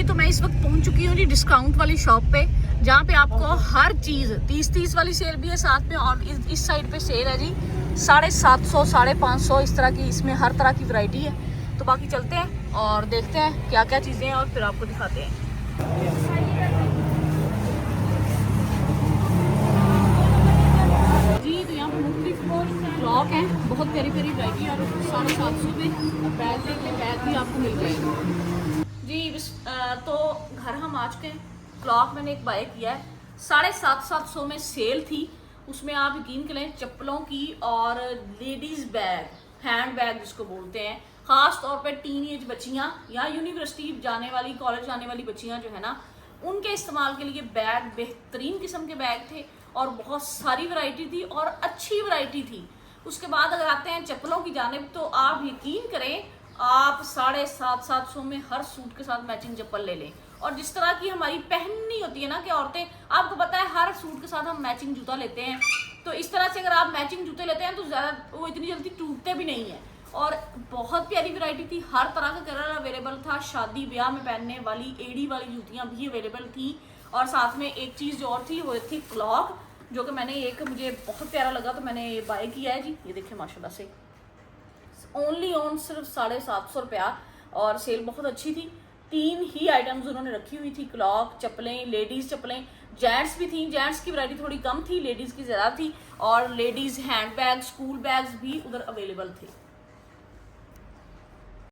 तो मैं इस वक्त पहुंच चुकी हूँ जी डिस्काउंट वाली शॉप पे, जहाँ पे आपको हर चीज़ 30-30 वाली सेल भी है साथ में, और इस साइड पे सेल है जी 750, 550 इस तरह की, इसमें हर तरह की वैरायटी है। तो बाकी चलते हैं और देखते हैं क्या क्या चीज़ें हैं और फिर आपको दिखाते हैं। जी तो यहाँ पर मुख्तलिफ फ्रॉक हैं, बहुत प्यारी प्यारी वैरायटी, और 750 में बैग देख लें, बैग भी आपको मिल जाएगा जी। तो घर हम आ चुके हैं। क्लॉक मैंने एक बाय किया है, 750 में सेल थी। उसमें आप यकीन करें चप्पलों की और लेडीज़ बैग, हैंड बैग जिसको बोलते हैं, ख़ास तौर पे टीन एज बच्चियाँ या यूनिवर्सिटी जाने वाली, कॉलेज जाने वाली बच्चियाँ जो है ना, उनके इस्तेमाल के लिए बैग बेहतरीन किस्म के बैग थे, और बहुत सारी वैरायटी थी और अच्छी वैरायटी थी। उसके बाद अगर आते हैं चप्पलों की जानिब, तो आप यकीन करें आप 750 में हर सूट के साथ मैचिंग चप्पल ले लें। और जिस तरह की हमारी पहननी होती है ना कि औरतें, आपको पता है हर सूट के साथ हम मैचिंग जूता लेते हैं, तो इस तरह से अगर आप मैचिंग जूते लेते हैं तो ज़्यादा वो इतनी जल्दी टूटते भी नहीं है। और बहुत प्यारी वैरायटी थी, हर तरह का कलर अवेलेबल था। शादी ब्याह में पहनने वाली एड़ी वाली जूतियाँ भी अवेलेबल थी। और साथ में एक चीज़ जो और थी वो थी क्लॉक, जो कि मैंने एक, मुझे बहुत प्यारा लगा तो मैंने ये बाय किया है जी। ये देखिए माशाल्लाह से ओनली ऑन सिर्फ 750 रुपया, और सेल बहुत अच्छी थी। 3 ही आइटम्स उन्होंने रखी हुई थी, क्लॉक, चप्पलें, लेडीज़ चप्पलें, जेंट्स भी थी। जेंट्स की वैरायटी थोड़ी कम थी, लेडीज़ की ज़्यादा थी, और ladies hand bag, school bags भी उधर अवेलेबल थे।